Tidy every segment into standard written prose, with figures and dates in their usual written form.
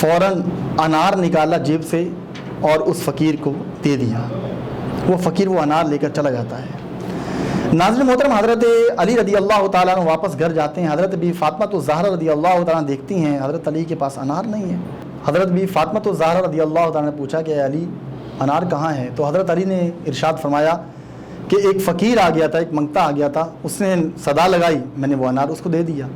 فوراً انار نکالا جیب سے اور اس فقیر کو دے دیا. وہ فقیر وہ انار لے کر چلا جاتا ہے. ناظرین محترم، حضرت علی رضی اللہ تعالیٰ عنہ واپس گھر جاتے ہیں. حضرت بی فاطمہ الزہرا رضی اللہ تعالیٰ عنہ دیکھتی ہیں حضرت علی کے پاس انار نہیں ہے. حضرت بی فاطمہ الزہرا رضی اللہ تعالیٰ نے پوچھا کہ اے علی انار کہاں ہے؟ تو حضرت علی نے ارشاد فرمایا کہ ایک فقیر آ گیا تھا، ایک منگتا آ گیا تھا، اس نے صدا لگائی، میں نے وہ انار اس کو دے دیا.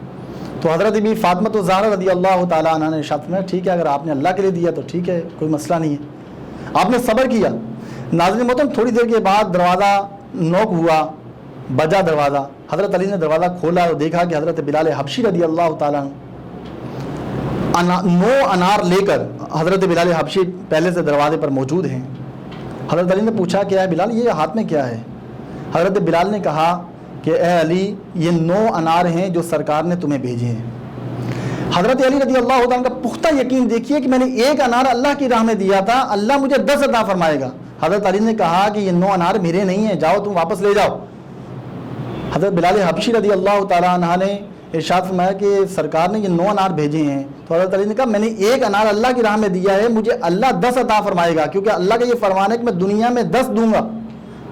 تو حضرت بی فاطمہ الزہرا رضی اللہ تعالیٰ عنہ نے ارشاد فرمایا ٹھیک ہے، اگر آپ نے اللہ کے لیے دیا تو ٹھیک ہے، کوئی مسئلہ نہیں ہے. آپ نے صبر کیا. ناظرین محترم، تھوڑی دیر کے بعد دروازہ نوک ہوا، بجا دروازہ. حضرت علی نے دروازہ کھولا اور دیکھا کہ حضرت بلال حبشی رضی اللہ تعالیٰ 9 انار لے کر حضرت بلال حبشی پہلے سے دروازے پر موجود ہیں. حضرت علی نے پوچھا کہ اے بلال یہ ہاتھ میں کیا ہے؟ حضرت بلال نے کہا کہ اے علی یہ 9 انار ہیں جو سرکار نے تمہیں بھیجے ہیں. حضرت علی رضی اللہ عنہ کا پختہ یقین دیکھیے کہ میں نے 1 انار اللہ کی راہ میں دیا تھا، اللہ مجھے 10 عطا فرمائے گا. حضرت علی نے کہا کہ یہ 9 انار میرے نہیں ہیں، جاؤ تم واپس لے جاؤ. حضرت بلال حبشی رضی اللہ تعالیٰ عنہ نے ارشاد فرمایا کہ سرکار نے یہ 9 انار بھیجے ہیں. تو حضرت علی نے کہا میں نے 1 انار اللہ کی راہ میں دیا ہے، مجھے اللہ 10 عطا فرمائے گا، کیونکہ اللہ کا یہ فرمان ہے کہ میں دنیا میں 10 دوں گا.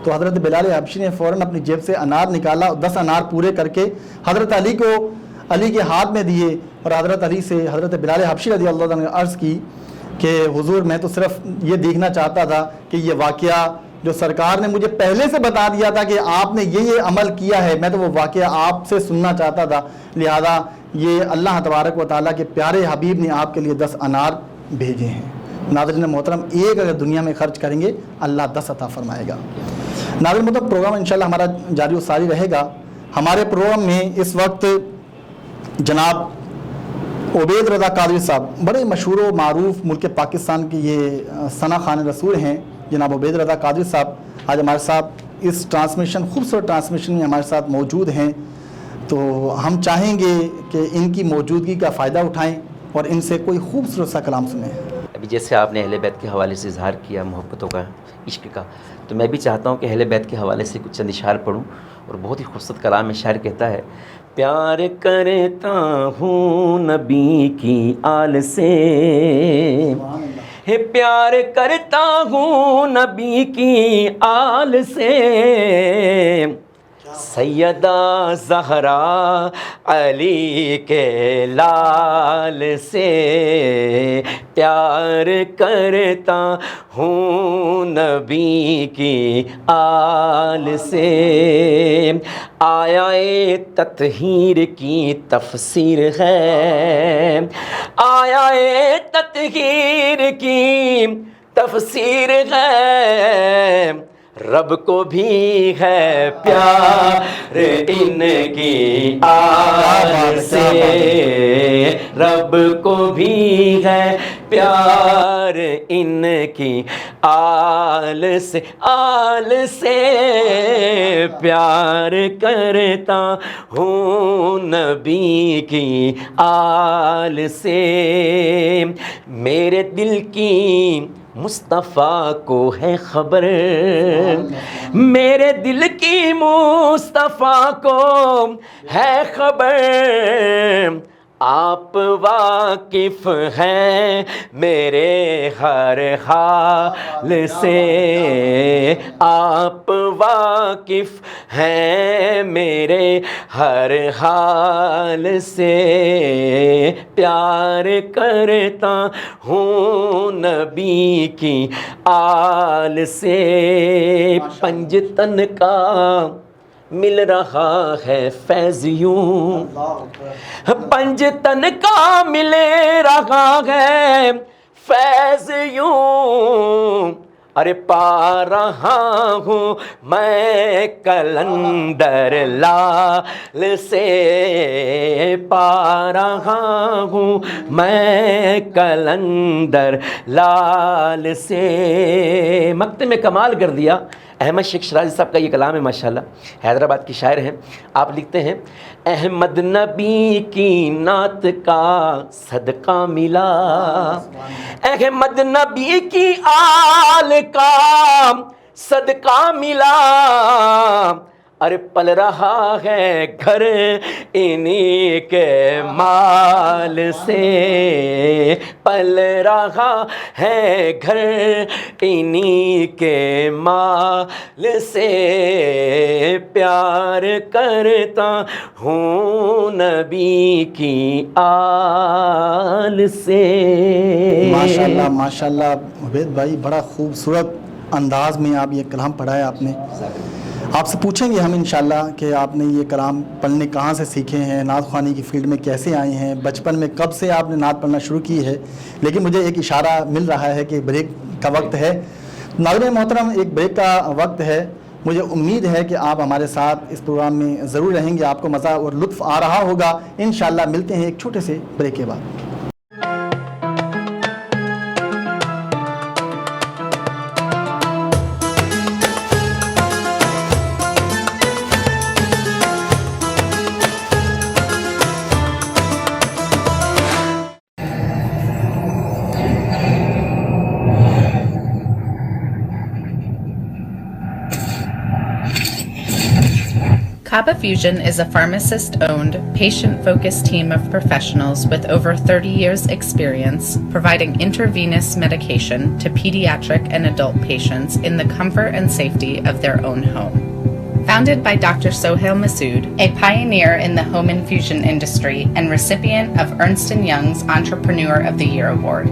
تو حضرت بلال حبشی نے فوراً اپنی جیب سے انار نکالا اور 10 انار پورے کر کے حضرت علی کے ہاتھ میں دیے. اور حضرت علی سے حضرت بلال حبشی رضی اللہ عنہ نے عرض کی کہ حضور میں تو صرف یہ دیکھنا چاہتا تھا کہ یہ واقعہ جو سرکار نے مجھے پہلے سے بتا دیا تھا کہ آپ نے یہ عمل کیا ہے، میں تو وہ واقعہ آپ سے سننا چاہتا تھا، لہذا یہ اللہ تبارک و تعالیٰ کے پیارے حبیب نے آپ کے لیے 10 انار بھیجے ہیں. ناظرین محترم، ایک اگر دنیا میں خرچ کریں گے اللہ 10 عطا فرمائے گا. ناظرین محترم، پروگرام انشاءاللہ ہمارا جاری و ساری رہے گا. ہمارے پروگرام میں اس وقت جناب عبید رضا قادری صاحب، بڑے مشہور و معروف ملک پاکستان کے یہ ثنا خوان رسول ہیں. جناب عبید رضا قادری صاحب آج ہمارے ساتھ اس خوبصورت ٹرانسمیشن میں ہمارے ساتھ موجود ہیں. تو ہم چاہیں گے کہ ان کی موجودگی کا فائدہ اٹھائیں اور ان سے کوئی خوبصورت سا کلام سنیں. ابھی جیسے آپ نے اہل بیت کے حوالے سے اظہار کیا محبتوں کا، عشق کا، تو میں بھی چاہتا ہوں کہ اہل بیت کے حوالے سے کچھ چند اشعار پڑھوں. اور بہت ہی خوبصورت کلام میں شاعر کہتا ہے پیار کرتا ہوں نبی کی آل سے، پیار کرتا ہوں نبی کی آل سے، سیدہ زہرا علی کے لال سے، پیار کرتا ہوں نبی کی آل سے. آیا تطہیر کی تفسیر ہے، آیا تطہیر کی تفسیر ہے، رب کو بھی ہے پیار ان کی آل سے، رب کو بھی ہے پیار ان کی آل سے، آل سے پیار کرتا ہوں نبی کی آل سے. میرے دل کی مصطفیٰ کو ہے خبر، میرے دل کی مصطفیٰ کو ہے خبر، آپ واقف ہیں میرے ہر حال سے، آپ واقف ہیں میرے ہر حال سے، پیار کرتا ہوں نبی کی آل سے. پنجتن کا مل رہا ہے فیض یوں، پنجتن کا مل رہا ہے فیض یوں، ارے پا رہا ہوں میں کلندر لال سے، پا رہا ہوں میں کلندر لال سے. مکتب میں کمال کر دیا احمد شیخ شرازی صاحب کا یہ کلام ہے ماشاءاللہ، حیدرآباد کے شاعر ہیں. آپ لکھتے ہیں احمد نبی کی نعت کا صدقہ ملا، احمد نبی کی آل کا صدقہ ملا، ارے پل رہا ہے گھر انہی کے مال سے، پل رہا ہے گھر انہی کے مال سے، پیار کرتا ہوں نبی کی آل سے۔ ماشاءاللہ عبید بھائی، بڑا خوبصورت انداز میں آپ یہ کلام پڑھا ہے آپ نے۔ آپ سے پوچھیں گے ہم انشاءاللہ کہ آپ نے یہ کلام پڑھنے کہاں سے سیکھے ہیں، نعت خوانی کی فیلڈ میں کیسے آئے ہیں، بچپن میں کب سے آپ نے نعت پڑھنا شروع کی ہے، لیکن مجھے ایک اشارہ مل رہا ہے کہ بریک کا وقت ہے۔ ناظرین محترم، ایک بریک کا وقت ہے، مجھے امید ہے کہ آپ ہمارے ساتھ اس پروگرام میں ضرور رہیں گے، آپ کو مزہ اور لطف آ رہا ہوگا۔ انشاءاللہ ملتے ہیں ایک چھوٹے سے بریک کے بعد۔ Kaba Fusion is a pharmacist-owned, patient-focused team of professionals with over 30 years' experience providing intravenous medication to pediatric and adult patients in the comfort and safety of their own home. Founded by Dr. Sohail Masood, a pioneer in the home infusion industry and recipient of Ernst & Young's Entrepreneur of the Year Award,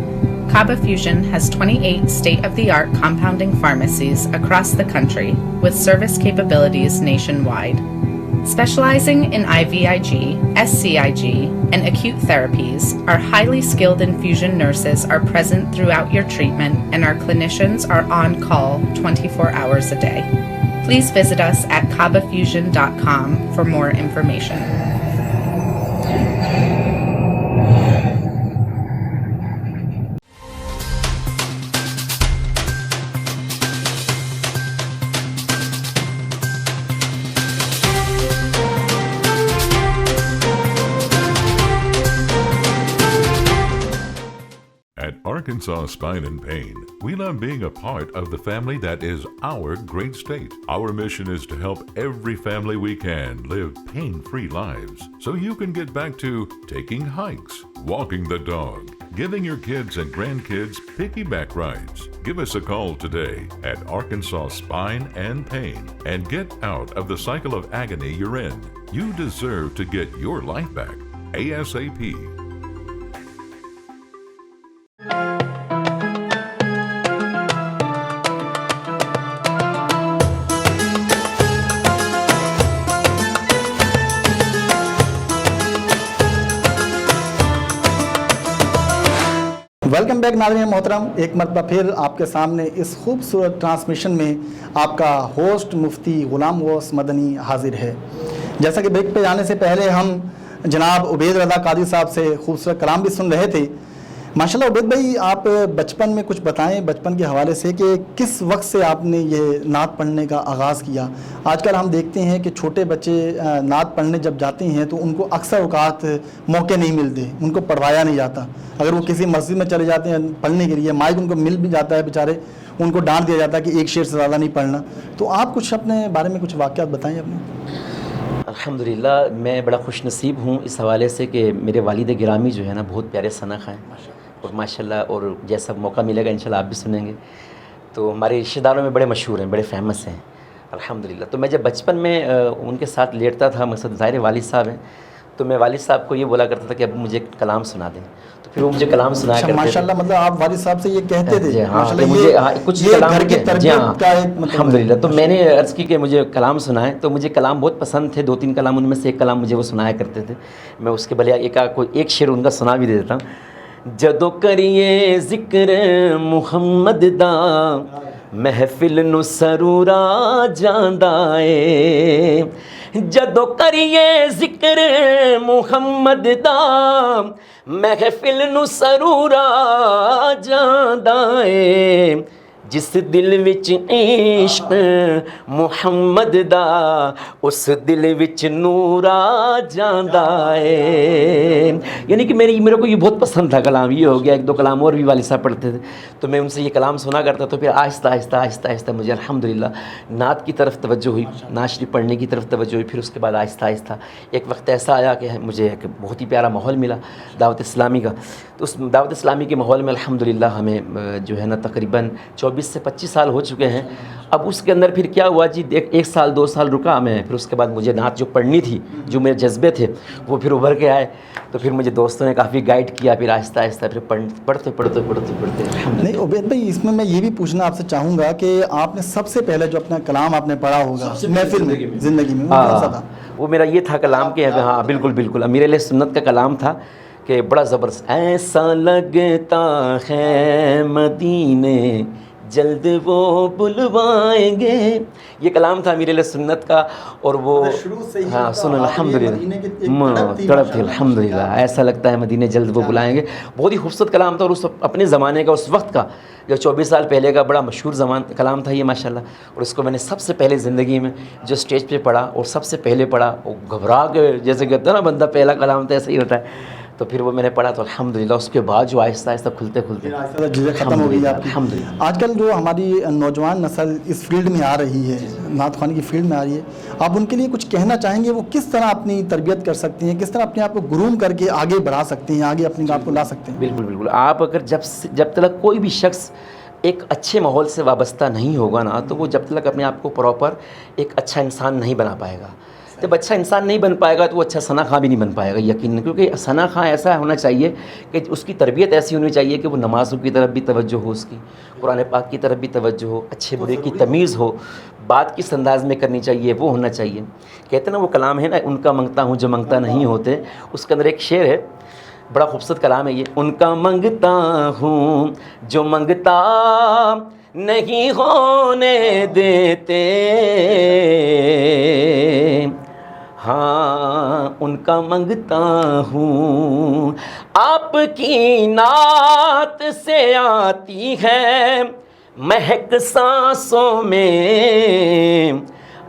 Kaba Fusion has 28 state-of-the-art compounding pharmacies across the country with service capabilities nationwide. Specializing in IVIG, SCIG, and acute therapies, our highly skilled infusion nurses are present throughout your treatment, and our clinicians are on call 24 hours a day. Please visit us at kabafusion.com for more information. Arkansas Spine and Pain. We love being a part of the family that is our great state. Our mission is to help every family we can live pain-free lives so you can get back to taking hikes, walking the dog, giving your kids and grandkids piggyback rides. Give us a call today at Arkansas Spine and Pain and get out of the cycle of agony you're in. You deserve to get your life back ASAP. Welcome back ناظرین محترم، ایک مرتبہ پھر آپ کے سامنے اس خوبصورت transmission میں آپ کا ہوسٹ مفتی غلام غوث مدنی حاضر ہے۔ جیسا کہ بریک پہ جانے سے پہلے ہم جناب عبید رضا قادری صاحب سے خوبصورت کلام بھی سن رہے تھے۔ ماشاءاللہ عبید بھائی، آپ بچپن میں کچھ بتائیں بچپن کے حوالے سے کہ کس وقت سے آپ نے یہ نعت پڑھنے کا آغاز کیا؟ آج کل ہم دیکھتے ہیں کہ چھوٹے بچے نعت پڑھنے جب جاتے ہیں تو ان کو اکثر اوقات موقع نہیں ملتے، ان کو پڑھوایا نہیں جاتا۔ اگر وہ کسی مسجد میں چلے جاتے ہیں پڑھنے کے لیے، مائک ان کو مل بھی جاتا ہے، بیچارے ان کو ڈانٹ دیا جاتا ہے کہ ایک شعر سے زیادہ نہیں پڑھنا۔ تو آپ کچھ اپنے بارے میں کچھ واقعات بتائیں اپنے۔ الحمدللہ میں بڑا خوش نصیب ہوں اس حوالے سے کہ میرے والد گرامی جو ہے نا بہت پیارے ثنا ہیں، اور ماشاءاللہ، اور جیسا موقع ملے گا انشاءاللہ آپ بھی سنیں گے، تو ہمارے رشتہ داروں میں بڑے مشہور ہیں، بڑے فیمس ہیں الحمدللہ۔ تو میں جب بچپن میں ان کے ساتھ لیٹتا تھا، مقصد ظاہر والد صاحب ہیں، تو میں والد صاحب کو یہ بولا کرتا تھا کہ اب مجھے کلام سنا دیں، تو پھر وہ مجھے کلام سنایا کرتے تھے۔ ماشاءاللہ، مطلب آپ والد صاحب سے یہ کہتے تھے؟ جی ہاں، ماشاءاللہ، مجھے کچھ کلام گھر کی تربیت کا ایک الحمدللہ۔ تو میں نے عرض کی کہ مجھے کلام سنائیں، تو مجھے کلام بہت پسند تھے، 2-3 کلام، ان میں سے ایک کلام مجھے وہ سنایا کرتے تھے۔ میں اس کے بلے ایک شعر ان کا سنا بھی دے دیتا ہوں۔ جدو کریے ذکر محمد دا محفل نو سرورا جاندا اے، جدو کریے ذکر محمد دا محفل نو سرورا جاندا اے، جس دل وچ عشق محمد دا اس دل وچ نور آ جاندا ہے. یعنی کہ میرے کو یہ بہت پسند تھا کلام. یہ ہو گیا. ایک دو کلام اور بھی والد صاحب پڑھتے تھے تو میں ان سے یہ کلام سنا کرتا. تو پھر آہستہ آہستہ آہستہ آہستہ مجھے الحمدللہ نعت کی طرف توجہ ہوئی, نعت شریف پڑھنے کی طرف توجہ ہوئی. پھر اس کے بعد آہستہ آہستہ ایک وقت ایسا آیا کہ مجھے ایک بہت ہی پیارا ماحول ملا دعوت اسلامی کا. تو اس دعوت اسلامی کے ماحول میں الحمدللہ ہمیں جو ہے نا تقریباً 24 سے 25 سال ہو چکے ہیں. اب اس کے اندر پھر کیا ہوا جی, ایک سال 2 سال رکا میں. پھر اس کے بعد مجھے نعت جو پڑھنی تھی, جو میرے جذبے تھے وہ پھر ابھر کے آئے. تو پھر مجھے دوستوں نے کافی گائیڈ کیا. پھر آہستہ آہستہ پھر پڑھتے نہیں عبید بھائی, اس میں یہ بھی پوچھنا آپ سے چاہوں گا کہ آپ نے سب سے پہلے جو اپنا کلام آپ نے پڑھا ہوگا محفل میں زندگی میں, وہ کون سا تھا؟ وہ میرا یہ تھا کلام کہ ہاں بالکل امیر علیہ سنت کا کلام تھا کہ بڑا زبردست. ایسا لگتا ہے مدینے جلد وہ بلوائیں گے, یہ کلام تھا امیر علیہ سنت کا. اور وہ ہاں سن الحمدللہ تڑپ تھی الحمدللہ. ایسا لگتا ہے مدینے جلد وہ بلائیں گے. بہت ہی خوبصورت کلام تھا. اور اس اپنے زمانے کا, اس وقت کا, جو 24 سال پہلے کا بڑا مشہور کلام تھا یہ ماشاءاللہ. اور اس کو میں نے سب سے پہلے زندگی میں جو اسٹیج پہ پڑھا اور سب سے پہلے پڑھا, وہ گھبرا کے جیسے کہتے ہیں نا بندہ پہلا کلام تو ایسا ہی ہوتا ہے. تو پھر وہ میں نے پڑھا تو الحمدللہ اس کے بعد جو آہستہ آہستہ کھلتے چیزیں ختم ہو گئی آپ کی. آج کل جو ہماری نوجوان نسل اس فیلڈ میں آ رہی ہے, نعت خوانی کی فیلڈ میں آ رہی ہے, آپ ان کے لیے کچھ کہنا چاہیں گے؟ وہ کس طرح اپنی تربیت کر سکتی ہیں, کس طرح اپنے آپ کو گروم کر کے آگے بڑھا سکتی ہیں, آگے اپنے آپ کو لا سکتے ہیں؟ بالکل. آپ اگر جب تک کوئی بھی شخص ایک اچھے ماحول سے وابستہ نہیں ہوگا نا, تو وہ جب تک اپنے آپ کو پراپر ایک اچھا انسان نہیں بنا پائے گا. جب اچھا انسان نہیں بن پائے گا تو وہ اچھا ثنا خواں بھی نہیں بن پائے گا یقیناً. کیونکہ ثنا خواں ایسا ہونا چاہیے کہ اس کی تربیت ایسی ہونی چاہیے کہ وہ نمازوں کی طرف بھی توجہ ہو, اس کی قرآن پاک کی طرف بھی توجہ ہو, اچھے برے کی تمیز ہو, بات کس انداز میں کرنی چاہیے وہ ہونا چاہیے. کہتے ہیں نا وہ کلام ہے نا, ان کا منگتا ہوں جو منگتا نہیں ہوتے, اس کے اندر ایک شعر ہے, بڑا خوبصورت کلام ہے یہ. ان کا منگتا ہوں جو منگتا نہیں ہونے دیتے, ہاں ان کا منگتا ہوں. آپ کی نعت سے آتی ہے مہک سانسوں میں,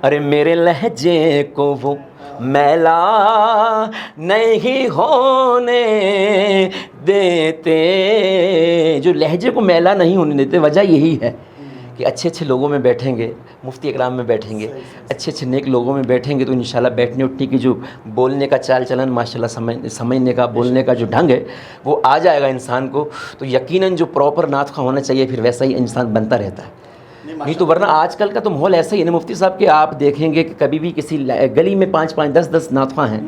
ارے میرے لہجے کو وہ میلا نہیں ہونے دیتے. جو لہجے کو میلا نہیں ہونے دیتے وجہ یہی ہے کہ اچھے اچھے لوگوں میں بیٹھیں گے, مفتی اکرام میں بیٹھیں گے, اچھے اچھے نیک لوگوں میں بیٹھیں گے, تو انشاءاللہ بیٹھنے اٹھنے کی جو بولنے کا چال چلن ماشاءاللہ سمجھنے کا بولنے کا جو ڈھنگ ہے وہ آ جائے گا انسان کو. تو یقیناً جو پراپر نعت خواں ہونا چاہیے پھر ویسا ہی انسان بنتا رہتا ہے. نہیں تو ورنہ آج کل کا تو ماحول ایسا ہی ہے نا مفتی صاحب کہ آپ دیکھیں گے کہ کبھی بھی کسی گلی میں 5 10 نعت خواں ہیں,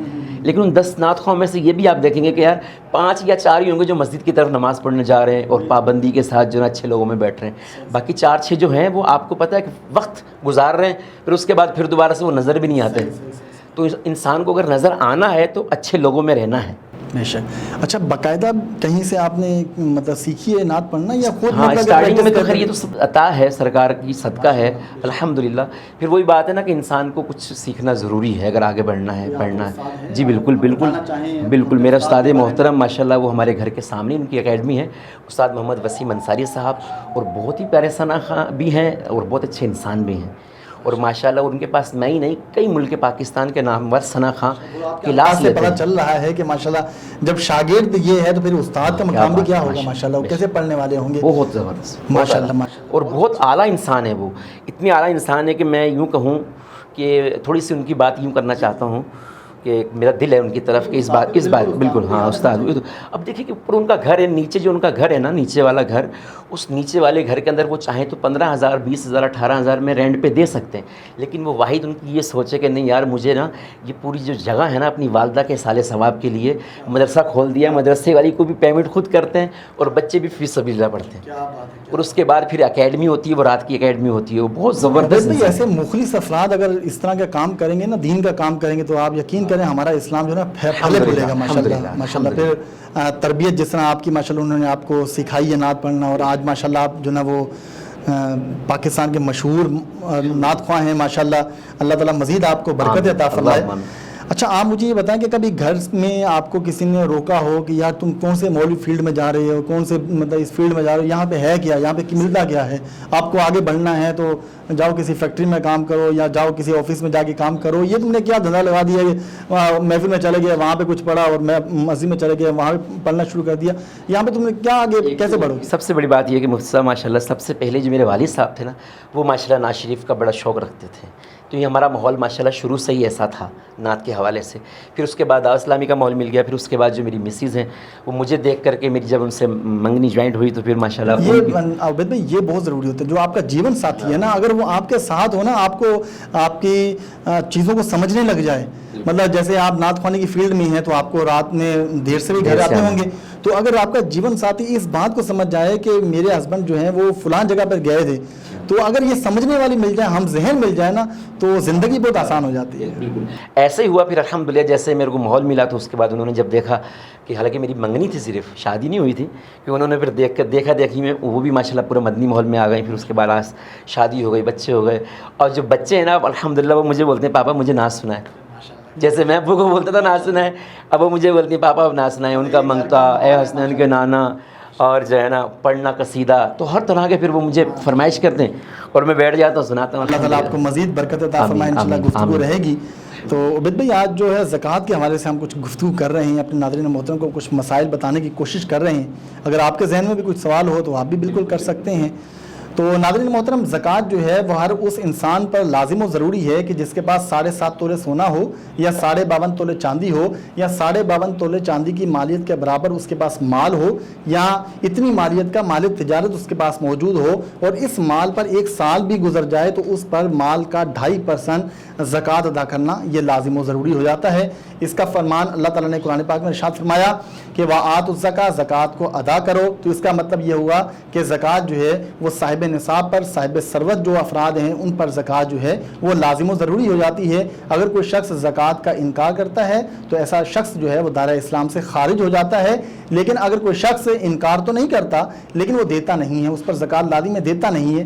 لیکن ان 10 نعت خواں میں سے یہ بھی آپ دیکھیں گے کہ یار 5 یا 4 ہی ہوں گے جو مسجد کی طرف نماز پڑھنے جا رہے ہیں اور پابندی کے ساتھ جو ہے اچھے لوگوں میں بیٹھ رہے ہیں. باقی 4 6 جو ہیں وہ آپ کو پتہ ہے کہ وقت گزار رہے ہیں, پھر اس کے بعد پھر دوبارہ سے وہ نظر بھی نہیں آتے. تو انسان کو اگر نظر آنا ہے تو اچھے لوگوں میں رہنا ہے. بے شک. اچھا باقاعدہ کہیں سے آپ نے مطلب سیکھی ہے نعت پڑھنا یا خود؟ ہاں اسٹارٹنگ میں تو خیر یہ تو عطا ہے, سرکار کی صدقہ ہے الحمدللہ. پھر وہی بات ہے نا کہ انسان کو کچھ سیکھنا ضروری ہے اگر آگے بڑھنا ہے, پڑھنا ہے. جی بالکل. میرا استاد محترم ماشاءاللہ وہ ہمارے گھر کے سامنے ان کی اکیڈمی ہے, استاد محمد وسیم انصاری صاحب, اور بہت ہی پیارے ثنا خواں بھی ہیں اور بہت اچھے انسان بھی ہیں. اور ماشاءاللہ ان کے پاس نئی کئی ملک پاکستان کے نامور ثنا خواں کلاس لیتے ہیں. پتہ چل رہا ہے کہ ماشاءاللہ جب شاگرد یہ ہے تو پھر استاد کا مقام بھی کیا ہوگا ماشاءاللہ, وہ کیسے پڑھنے والے ہوں گے. بہت زبردست ماشاءاللہ. اور بہت اعلیٰ انسان ہے وہ, اتنی اعلیٰ انسان ہے کہ میں یوں کہوں کہ تھوڑی سی ان کی بات یوں کرنا چاہتا ہوں کہ میرا دل ہے ان کی طرف کہ اس بات بالکل ہاں استاد. اب دیکھیں کہ اوپر ان کا گھر ہے, نیچے جو ان کا گھر ہے نا, نیچے والا گھر, اس نیچے والے گھر کے اندر وہ چاہیں تو 15,000 20,000 18,000 میں رینٹ پہ دے سکتے ہیں. لیکن وہ واحد ان کی یہ سوچے کہ نہیں یار مجھے نا یہ پوری جو جگہ ہے نا اپنی والدہ کے سال ثواب کے لیے مدرسہ کھول دیا, مدرسے والی کو بھی پیمنٹ خود کرتے ہیں اور بچے بھی فی سبیل اللہ پڑھتے ہیں. اور اس کے بعد پھر اکیڈمی ہوتی ہے, وہ رات کی اکیڈمی ہوتی ہے, وہ بہت زبردست. ایسے مخلص افراد اگر اس طرح کا کام کریں گے نا, دین کا کام کریں گے, تو آپ یقین کریں ہمارا اسلام جو ہے نا پھلے پھولے گا ماشاءاللہ. پھر تربیت جس طرح آپ کی ماشاءاللہ انہوں نے آپ کو سکھائی ہے نعت پڑھنا, اور آج ماشاءاللہ آپ جو نا وہ پاکستان کے مشہور نعت خواں ہیں ماشاءاللہ. اللہ تعالیٰ مزید آپ کو برکت عطا فرمائے. اچھا آپ مجھے یہ بتائیں کہ کبھی گھر میں آپ کو کسی نے روکا ہو کہ یار تم کون سے مولوی فیلڈ میں جا رہے ہو, کون سے مطلب اس فیلڈ میں جا رہے ہو, یہاں پہ ہے کیا, یہاں پہ ملتا کیا ہے, آپ کو آگے بڑھنا ہے تو جاؤ کسی فیکٹری میں کام کرو یا جاؤ کسی آفس میں جا کے کام کرو, یہ تم نے کیا دھندا لگا دیا کہ محفل میں چلے گئے وہاں پہ کچھ پڑھا اور میں مسجد میں چلے گئے وہاں پہ پڑھنا شروع کر دیا, یہاں پہ تم نے کیا آگے کیسے بڑھو گے؟ سب سے بڑی بات یہ ہے کہ مفتی صاحب ماشاء اللہ سب سے پہلے جو میرے والد صاحب تھے نا وہ ماشاء اللہ نعت شریف کا بڑا شوق رکھتے تھے, تو یہ ہمارا ماحول ماشاء اللہ شروع سے ہی ایسا تھا نعت کے حوالے سے. پھر اس کے بعد دعوت اسلامی کا ماحول مل گیا, پھر اس کے بعد جو میری مسز ہیں وہ مجھے دیکھ کر کے میری جب ان سے منگنی جوائنٹ ہوئی تو پھر ماشاء اللہ یہ عابد بھائی یہ بہت ضروری ہوتا ہے, جو آپ کا جیون ساتھی ہے نا اگر وہ آپ کے ساتھ ہو نا, آپ کو آپ کی چیزوں کو سمجھنے لگ جائے, مطلب جیسے آپ نعت خوانی کی فیلڈ میں ہیں تو آپ کو رات میں دیر سے بھی گھر آتے ہوں گے, تو اگر آپ کا جیون ساتھی اس بات کو سمجھ جائے کہ میرے ہسبینڈ جو ہیں وہ فلان جگہ پر گئے تھے, تو اگر یہ سمجھنے والی مل جائے, ہم ذہن مل جائے نا, تو زندگی بہت آسان ہو جاتی ہے. بالکل ایسے ہی ہوا. پھر الحمدللہ جیسے میرے کو ماحول ملا تو اس کے بعد انہوں نے جب دیکھا کہ حالانکہ میری منگنی تھی, صرف شادی نہیں ہوئی تھی, کہ انہوں نے پھر دیکھا دیکھی میں وہ بھی ماشاءاللہ پورا مدنی ماحول میں آ گئی. پھر اس کے بعد شادی ہو گئی, بچے ہو گئے, اور جو بچے ہیں نا اب الحمدللہ وہ مجھے بولتے ہیں پاپا مجھے نعت سنائے. جیسے میں ابو کو بولتا تھا نعت سنائے, اب وہ مجھے بولتی ہیں پاپا اب نعت سنائے. ان کا منگتا, اے حسنین کے نانا, اور جو ہے نا پڑھنا قصیدہ, تو ہر طرح کے پھر وہ مجھے فرمائش کرتے ہیں اور میں بیٹھ جاتا ہوں سناتا ہوں. اللہ تعالیٰ آپ کو مزید برکت عطا فرمائے, انشاءاللہ گفتگو رہے گی. تو عابد بھائی آج جو ہے زکوٰۃ کے حوالے سے ہم کچھ گفتگو کر رہے ہیں, اپنے ناظرین محترم کو کچھ مسائل بتانے کی کوشش کر رہے ہیں. اگر آپ کے ذہن میں بھی کچھ سوال ہو تو آپ بھی بالکل کر سکتے ہیں. تو ناظرین محترم زکوٰۃ جو ہے وہ ہر اس انسان پر لازم و ضروری ہے کہ جس کے پاس 7.5 تولے سونا ہو یا 52.5 تولے چاندی ہو یا 52.5 تولے چاندی کی مالیت کے برابر اس کے پاس مال ہو یا اتنی مالیت کا مال تجارت اس کے پاس موجود ہو, اور اس مال پر 1 سال بھی گزر جائے تو اس پر مال کا 2.5% زکوٰۃ ادا کرنا یہ لازم و ضروری ہو جاتا ہے. اس کا فرمان اللہ تعالیٰ نے قرآن پاک میں ارشاد فرمایا کہ وَآتُوا الزَّکَاۃَ, زکوٰۃ کو ادا کرو. تو اس کا مطلب یہ ہوا کہ زکوٰۃ جو ہے وہ صاحب نصاب پر, صاحب ثروت جو افراد ہیں ان پر زکوٰۃ جو ہے وہ لازم و ضروری ہو جاتی ہے. اگر کوئی شخص زکوٰۃ کا انکار کرتا ہے تو ایسا شخص جو ہے وہ دائرہ اسلام سے خارج ہو جاتا ہے. لیکن اگر کوئی شخص انکار تو نہیں کرتا لیکن وہ دیتا نہیں ہے, اس پر زکوٰۃ لازم ہے, دیتا نہیں ہے,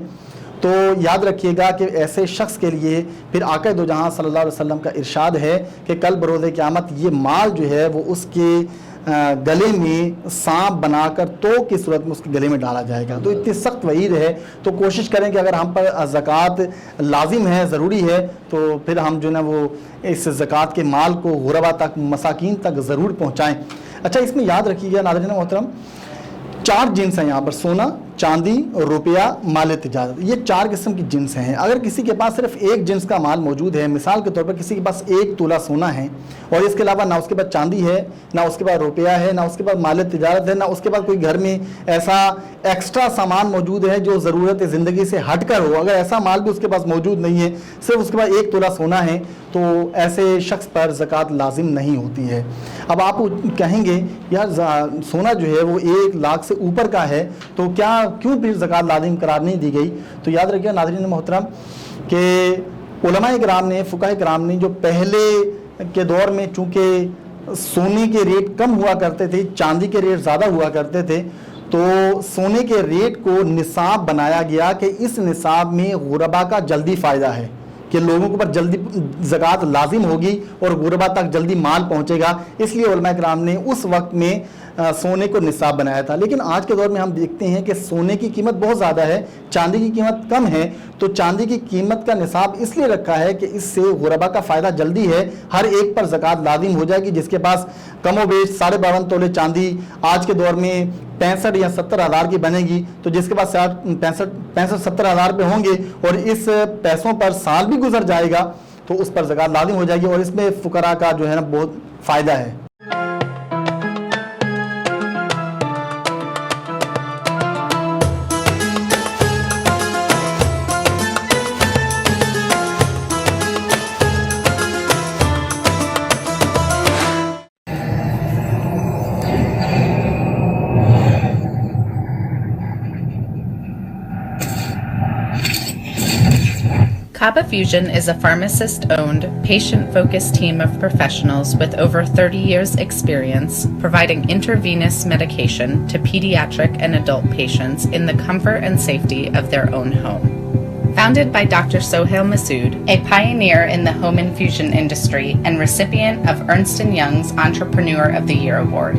تو یاد رکھیے گا کہ ایسے شخص کے لیے پھر آقا دو جہاں صلی اللہ علیہ وسلم کا ارشاد ہے کہ کل بروز قیامت یہ مال جو ہے وہ اس کے گلے میں سانپ بنا کر تو کی صورت میں اس کے گلے میں ڈالا جائے گا. تو اتنی سخت وعید ہے, تو کوشش کریں کہ اگر ہم پر زکوٰۃ لازم ہے, ضروری ہے, تو پھر ہم جو نا وہ اس زکوٰۃ کے مال کو غربا تک, مساکین تک ضرور پہنچائیں. اچھا اس میں یاد رکھیے گا ناظرین محترم 4 جنس ہیں یہاں پر, سونا, چاندی, روپیہ, مال تجارت, یہ 4 قسم کی جنس ہیں. اگر کسی کے پاس صرف ایک جنس کا مال موجود ہے, مثال کے طور پر کسی کے پاس 1 تولہ سونا ہے اور اس کے علاوہ نہ اس کے پاس چاندی ہے, نہ اس کے پاس روپیہ ہے, نہ اس کے پاس مال تجارت ہے, نہ اس کے پاس کوئی گھر میں ایسا ایکسٹرا سامان موجود ہے جو ضرورت زندگی سے ہٹ کر ہو, اگر ایسا مال بھی اس کے پاس موجود نہیں ہے, صرف اس کے پاس 1 تولہ سونا ہے, تو ایسے شخص پر زکوٰۃ لازم نہیں ہوتی ہے. اب آپ کہیں گے یار سونا جو ہے وہ 1 لاکھ سے اوپر کا ہے تو کیوں پھر زکوٰۃ لازم قرار نہیں دی گئی؟ تو یاد رکھیے ناظرین محترم کہ علماء کرام نے, فقہاء کرام نے جو پہلے کے دور میں چونکہ سونے کے ریٹ کم ہوا کرتے تھے, چاندی کے ریٹ زیادہ ہوا کرتے تھے, تو سونے کے ریٹ کو نصاب بنایا گیا کہ اس نصاب میں غربا کا جلدی فائدہ ہے, کہ لوگوں کے اوپر جلدی زکوٰۃ لازم ہوگی اور غربا تک جلدی مال پہنچے گا. اس لیے علماء کرام نے اس وقت میں سونے کو نصاب بنایا تھا. لیکن آج کے دور میں ہم دیکھتے ہیں کہ سونے کی قیمت بہت زیادہ ہے, چاندی کی قیمت کم ہے, تو چاندی کی قیمت کا نصاب اس لیے رکھا ہے کہ اس سے غربا کا فائدہ جلدی ہے, ہر ایک پر زکوٰۃ لازم ہو جائے گی. جس کے پاس کم و بیش 52.5 تولے چاندی آج کے دور میں 65 یا 70 ہزار کی بنے گی, تو جس کے پاس 65-70 ہزار روپے ہوں گے اور اس پیسوں پر سال بھی گزر جائے گا تو اس پر زکوٰۃ لازم ہو جائے گی, اور اس میں فقراء کا جو ہے نا بہت فائدہ ہے. Kaba Fusion is a pharmacist-owned, patient-focused team of professionals with over 30 years' experience providing intravenous medication to pediatric and adult patients in the comfort and safety of their own home. Founded by Dr. Sohail Masood, a pioneer in the home infusion industry and recipient of Ernst & Young's Entrepreneur of the Year Award,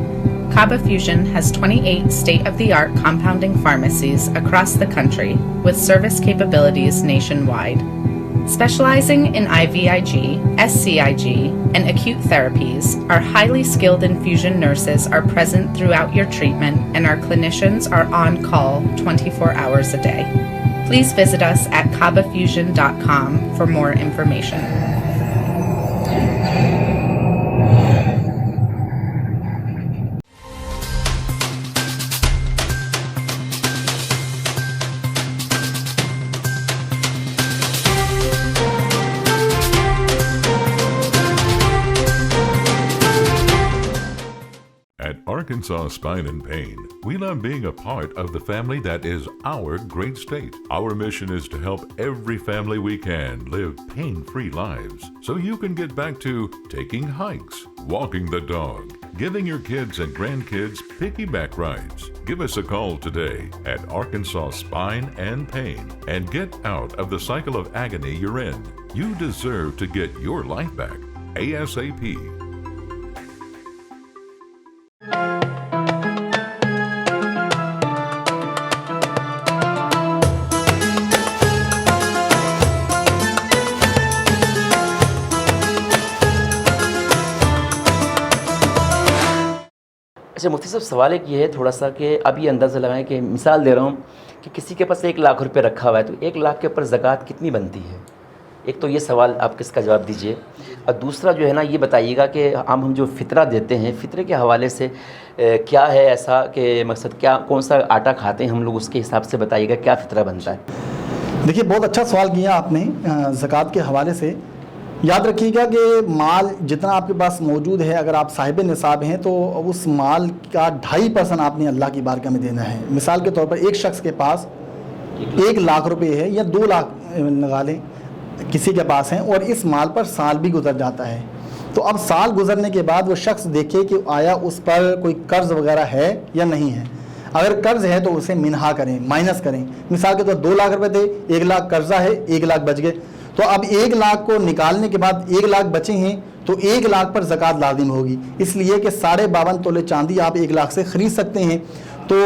Kaba Fusion has 28 state-of-the-art compounding pharmacies across the country with service capabilities nationwide. Specializing in IVIG, SCIG, and acute therapies, our highly skilled infusion nurses are present throughout your treatment, and our clinicians are on call 24 hours a day. Please visit us at kabafusion.com for more information. At Arkansas Spine and Pain, we love being a part of the family that is our great state. Our mission is to help every family we can live pain-free lives so you can get back to taking hikes, walking the dog, giving your kids and grandkids piggyback rides. Give us a call today at Arkansas Spine and Pain and get out of the cycle of agony you're in. You deserve to get your life back ASAP. اچھا مفتی صاحب، سوال ایک یہ ہے تھوڑا سا کہ اب یہ اندازہ لگائیں کہ مثال دے رہا ہوں کہ کسی کے پاس 1 لاکھ روپے رکھا ہوا ہے تو 1 لاکھ کے اوپر زکوٰۃ کتنی بنتی ہے؟ ایک تو یہ سوال آپ کس کا جواب دیجئے، اور دوسرا جو ہے نا یہ بتائیے گا کہ ہم جو فطرہ دیتے ہیں، فطرے کے حوالے سے کیا ہے ایسا کہ مقصد کیا کون سا آٹا کھاتے ہیں ہم لوگ، اس کے حساب سے بتائیے گا کیا فطرہ بنتا ہے؟ دیکھیے بہت اچھا سوال کیا آپ نے زکوٰۃ کے حوالے سے. یاد رکھیے گا کہ مال جتنا آپ کے پاس موجود ہے، اگر آپ صاحب نصاب ہیں تو اس مال کا 2.5% آپ نے اللہ کی بارگاہ میں دینا ہے. مثال کے طور پر ایک شخص کے پاس 1 لاکھ روپے ہے یا 2 لاکھ لگا لیں کسی کے پاس ہیں، اور اس مال پر سال بھی گزر جاتا ہے، تو اب سال گزرنے کے بعد وہ شخص دیکھے کہ آیا اس پر کوئی قرض وغیرہ ہے یا نہیں ہے. اگر قرض ہے تو اسے منہا کریں، مائنس کریں. مثال کے طور 2 لاکھ روپے تھے، 1 لاکھ قرضہ ہے، 1 لاکھ بچ گئے، تو اب 1 لاکھ کو نکالنے کے بعد 1 لاکھ بچے ہیں تو 1 لاکھ پر زکوٰۃ لازم ہوگی. اس لیے کہ 52.5 تولے چاندی آپ 1 لاکھ سے خرید سکتے ہیں، تو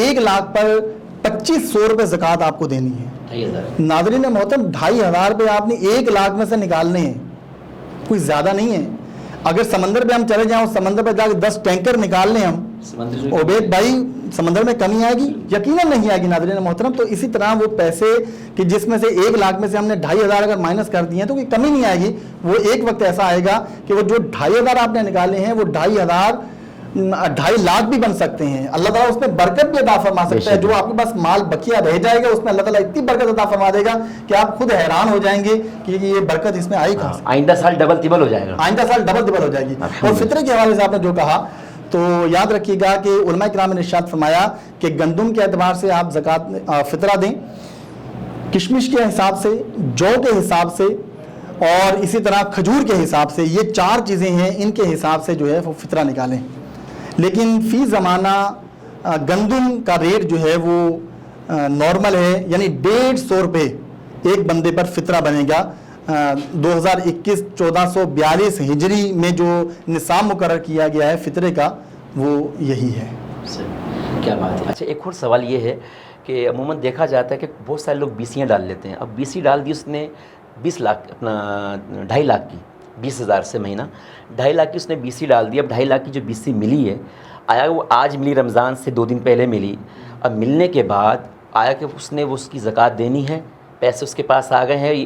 1 لاکھ پر 2500 روپے زکوٰۃ آپ کو دینی ہے. ناظرین محترم، 2500 روپے آپ نے 1 لاکھ میں سے نکالنے ہیں، کوئی زیادہ نہیں ہے. اگر سمندر پہ ہم چلے جائیں اور سمندر پہ جا کے 10 ٹینکر نکال لیں ہم، عبید بھائی سمندر میں کمی آئے گی؟ یقیناً نہیں آئے گی ناظرین محترم. تو اسی طرح وہ پیسے کہ جس میں سے 1 لاکھ میں سے ہم نے 2500 اگر مائنس کر دیے ہیں تو کوئی کمی نہیں آئے گی. وہ ایک وقت ایسا آئے گا کہ وہ جو 2500 آپ نے نکالے ہیں وہ 2.5 لاکھ بھی بن سکتے ہیں. اللہ تعالیٰ اس میں برکت بھی عطا فرما سکتا ہے. جو آپ کے پاس مال بقیہ رہ جائے گا اس میں اللہ تعالیٰ اتنی برکت عطا فرما دے گا کہ آپ خود حیران ہو جائیں گے کہ یہ برکت اس میں آئی کہاں سے. آئندہ سال ڈبل ٹبل ہو جائے گا، آئندہ سال ڈبل ٹبل ہو جائے گی. اور فطرے کے حوالے سے آپ نے جو کہا تو یاد رکھیے گا کہ علماء کرام نے ارشاد فرمایا کہ گندم کے اعتبار سے آپ زکوٰۃ فطرہ دیں، کشمش کے حساب سے، جو کے حساب سے، اور اسی طرح کھجور کے حساب سے. یہ 4 چیزیں ہیں، ان کے حساب سے جو ہے وہ فطرہ نکالیں. لیکن فی زمانہ گندم کا ریٹ جو ہے وہ نارمل ہے، یعنی 150 روپے ایک بندے پر فطرہ بنے گا. 2021 1442 ہجری میں جو نصاب مقرر کیا گیا ہے فطرے کا وہ یہی ہے. کیا بات ہے. اچھا ایک اور سوال یہ ہے کہ عموماً دیکھا جاتا ہے کہ بہت سارے لوگ بیسیاں ڈال لیتے ہیں. اب بیسی ڈال دی اس نے 20 لاکھ اپنا 2.5 لاکھ کی، 20,000 سے مہینہ 2.5 لاکھ کی اس نے بیسی ڈال دی. اب 2.5 لاکھ کی جو بیسی ملی ہے، آیا وہ آج ملی، رمضان سے 2 دن پہلے ملی. اب ملنے کے بعد آیا کہ اس نے وہ اس کی زکوٰۃ دینی ہے، پیسے اس کے پاس آ گئے ہیں،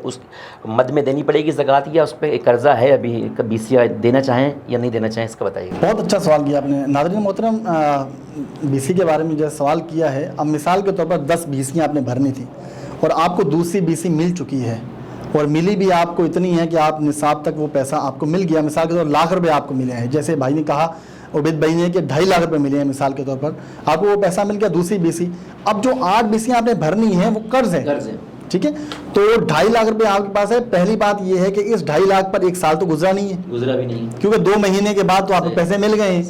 اس مد میں دینی پڑے گی زکوٰۃ، یا اس پہ قرضہ ہے ابھی بیسیاں دینا چاہیں یا نہیں دینا چاہیں، اس کا بتائیے. بہت اچھا سوال کیا آپ نے ناظرین محترم. بیسی کے بارے میں جو سوال کیا ہے، اب مثال کے طور پر 10 بیسیاں آپ نے بھرنی تھی اور آپ کو دوسری بیسی مل چکی ہے، اور ملی بھی آپ کو اتنی ہے کہ آپ نصاب تک وہ پیسہ آپ کو مل گیا. مثال کے طور پر 1 لاکھ روپے آپ کو ملے ہیں، جیسے بھائی نے کہا عبید بھائی نے کہ 2.5 لاکھ روپے ملے ہیں مثال کے طور پر، آپ کو وہ پیسہ مل گیا دوسری بیسی. اب جو 8 بیسیاں آپ نے بھرنی ہیں وہ قرض ہے، ٹھیک ہے. تو 2.5 لاکھ روپے آپ کے پاس ہے. پہلی بات یہ ہے کہ اس 2.5 لاکھ پر 1 سال تو گزرا نہیں ہے، گزرا بھی نہیں، کیونکہ 2 مہینے کے بعد تو آپ کو پیسے مل گئے ہیں.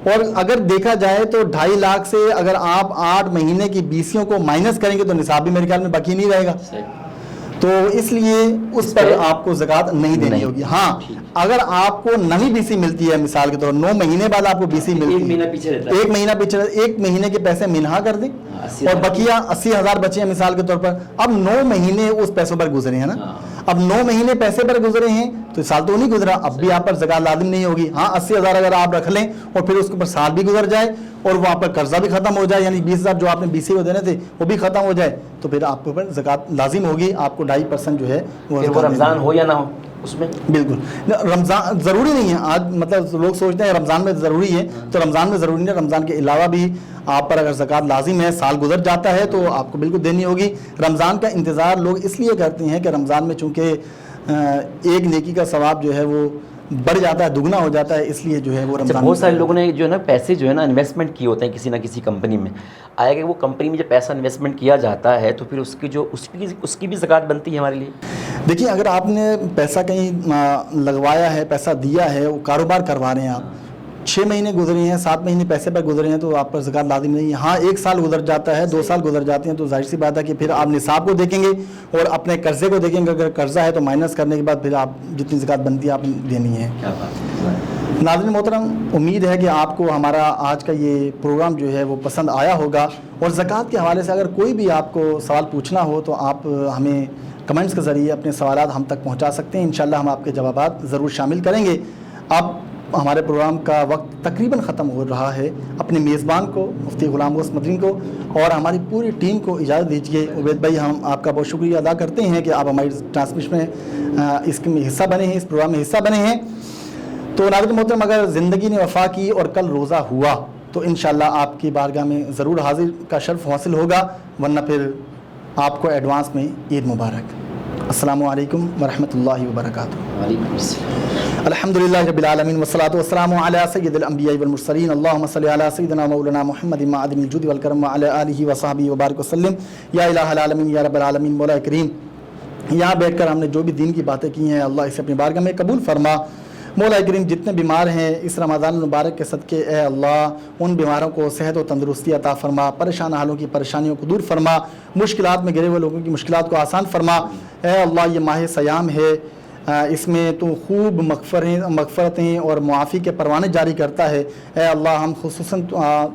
اور اگر دیکھا جائے تو 2.5 لاکھ سے اگر آپ 8 مہینے کی بیسیوں کو مائنس کریں گے تو نصاب بھی میرے خیال میں باقی نہیں رہے گا. تو اس لیے اس پر آپ کو زکوٰۃ نہیں دینی ہوگی. ہاں اگر آپ کو نئی بی سی ملتی ہے مثال کے طور 9 مہینے بعد آپ کو بی سی ملتی ہے, 1 مہینہ پیچھے, 1 مہینے کے پیسے منہا کر دیں اور بقیہ 80,000 بچے ہیں مثال کے طور پر. اب 9 مہینے اس پیسوں پر گزرے ہیں نا, اب 9 مہینے پیسے پر گزرے ہیں تو سال تو نہیں گزرا, اب بھی آپ پر زکوٰۃ لازم نہیں ہوگی. ہاں 80,000 اگر آپ رکھ لیں اور پھر اس کے اوپر سال بھی گزر جائے اور وہاں پر قرضہ بھی ختم ہو جائے, یعنی 20,000 جو آپ نے بی سی کو دینے تھے وہ بھی ختم ہو جائے, تو پھر آپ کے اوپر زکوٰۃ لازم ہوگی. آپ کو 2.5% جو ہے وہ رمضان ہو یا نہ ہو اس میں بالکل رمضان ضروری نہیں ہے. آج مطلب لوگ سوچتے ہیں رمضان میں ضروری ہے, تو رمضان میں ضروری نہیں ہے. رمضان کے علاوہ بھی آپ پر اگر زکوٰۃ لازم ہے, سال گزر جاتا ہے تو آپ کو بالکل دینی ہوگی. رمضان کا انتظار لوگ اس لیے کرتے ہیں کہ رمضان میں چونکہ ایک نیکی کا ثواب جو ہے وہ بڑھ جاتا ہے, دگنا ہو جاتا ہے, اس لیے جو ہے وہ رمضان. بہت سارے لوگوں نے جو ہے نا پیسے جو ہے نا انویسٹمنٹ کیے ہوتے ہیں کسی نہ کسی کمپنی میں, آیا کہ وہ کمپنی میں جب پیسہ انویسٹمنٹ کیا جاتا ہے تو پھر اس کی بھی زکوٰۃ بنتی ہے ہمارے لیے. دیکھیے اگر آپ نے پیسہ کہیں لگوایا ہے, پیسہ دیا ہے, وہ کاروبار کروا رہے ہیں آپ, 6 مہینے گزرے ہیں, 7 مہینے پیسے پر گزرے ہیں تو آپ پر زکوٰۃ لازم نہیں ہے. ہاں 1 سال گزر جاتا ہے, 2 سال گزر جاتے ہیں تو ظاہر سی بات ہے کہ پھر آپ نصاب کو دیکھیں گے اور اپنے قرضے کو دیکھیں گے. اگر قرضہ ہے تو مائنس کرنے کے بعد پھر آپ جتنی زکوٰۃ بنتی ہے آپ دینی ہے. ناظرین محترم, امید ہے کہ آپ کو ہمارا آج کا یہ پروگرام جو ہے وہ پسند آیا ہوگا, اور زکوٰۃ کے حوالے سے اگر کوئی بھی آپ کو سوال پوچھنا ہو تو آپ ہمیں کمنٹس کے ذریعے اپنے سوالات ہم تک پہنچا سکتے ہیں. انشاءاللہ ہم آپ کے جوابات ضرور شامل کریں گے. اب ہمارے پروگرام کا وقت تقریباً ختم ہو رہا ہے. اپنے میزبان کو مفتی غلام غوث مدنی کو اور ہماری پوری ٹیم کو اجازت دیجیے. عبید بھائی ہم آپ کا بہت شکریہ ادا کرتے ہیں کہ آپ ہماری ٹرانسمیشن میں اس میں حصہ بنے ہیں, اس پروگرام میں حصہ بنے ہیں. تو ناظرین محترم, اگر زندگی نے وفا کی اور کل روزہ ہوا تو انشاءاللہ آپ کی بارگاہ میں ضرور حاضر کا شرف حاصل ہوگا, ورنہ پھر آپ کو ایڈوانس میں عید مبارک. السلام علیکم ورحمۃ اللہ وبرکاتہ. وعلیکم السلام. الحمدللہ رب العالمین والصلاۃ والسلام علی سید الانبیاء والمرسلین. اللہم صلی علی سیدنا مولانا محمد معدن الجود والکرم وعلی آلہ وصحبہ وبارک وسلم. یا الہ العالمین یا رب العالمین. مولا کریم, یہاں بیٹھ کر ہم نے جو بھی دین کی باتیں کی ہیں اللہ اسے اپنی بارگاہ میں قبول فرما. مولا کریم, جتنے بیمار ہیں اس رمضان المبارک کے صدقے اے اللہ ان بیماروں کو صحت و تندرستی عطا فرما, پریشان حالوں کی پریشانیوں کو دور فرما, مشکلات میں گرے ہوئے لوگوں کی مشکلات کو آسان فرما. اے اللہ, یہ ماہ سیام ہے, اس میں تو خوب مغفرتیں اور معافی کے پروانے جاری کرتا ہے. اے اللہ, ہم خصوصاً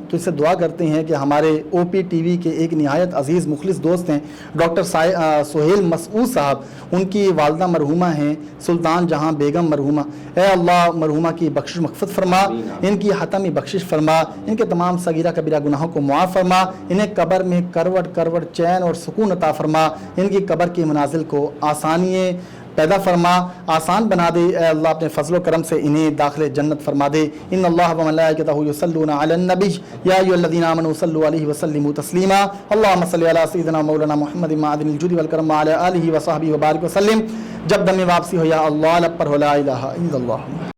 تجھ سے دعا کرتے ہیں کہ ہمارے او پی ٹی وی کے ایک نہایت عزیز مخلص دوست ہیں ڈاکٹر سہیل مسعود صاحب, ان کی والدہ مرحومہ ہیں سلطان جہاں بیگم مرحومہ. اے اللہ, مرحومہ کی بخشش مغفرت فرما, ان کی حتمی بخشش فرما, ان کے تمام صغیرہ کبیرہ گناہوں کو معاف فرما, انہیں قبر میں کروٹ چین اور سکون عطا فرما, ان کی قبر کی منازل کو آسانییں پیدا فرما, آسان بنا دے. اے اللہ, اپنے فضل و کرم سے انہیں داخل جنت فرما دے. ان اللہ و ملائکتہ یصلون علی النبی یا ایھا الذین آمنوا صلوا علیہ وسلموا تسلیما. اللہم صل علی سیدنا مولانا محمد معدن الجود والکرم وعلی آلہ وصحبہ وبارک وسلم. جب دم واپسی ہو یا اللہ, لب پر ہو لا الہ الا اللہ.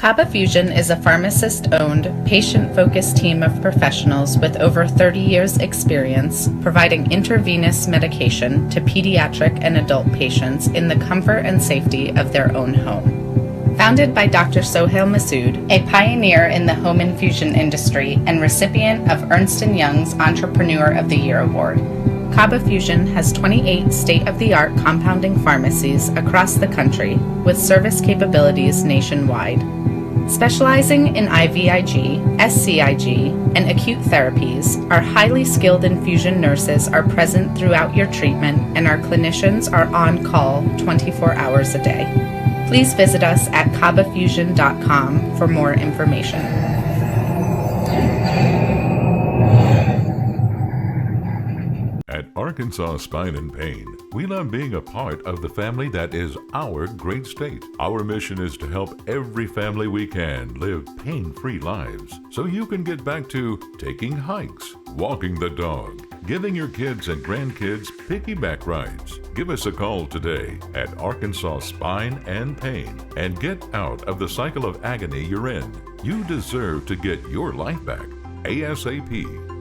Kaba Fusion is a pharmacist-owned, patient-focused team of professionals with over 30 years' experience providing intravenous medication to pediatric and adult patients in the comfort and safety of their own home. Founded by Dr. Sohail Masood, a pioneer in the home infusion industry and recipient of Ernst & Young's Entrepreneur of the Year Award, Kaba Fusion has 28 state-of-the-art compounding pharmacies across the country with service capabilities nationwide. Specializing in IVIG, SCIG, and acute therapies, our highly skilled infusion nurses are present throughout your treatment and our clinicians are on call 24 hours a day. Please visit us at kabafusion.com for more information. At Arkansas Spine and Pain, we love being a part of the family that is our great state. Our mission is to help every family we can live pain-free lives so you can get back to taking hikes, walking the dog, giving your kids and grandkids piggyback rides. Give us a call today at Arkansas Spine and Pain and get out of the cycle of agony you're in. You deserve to get your life back ASAP.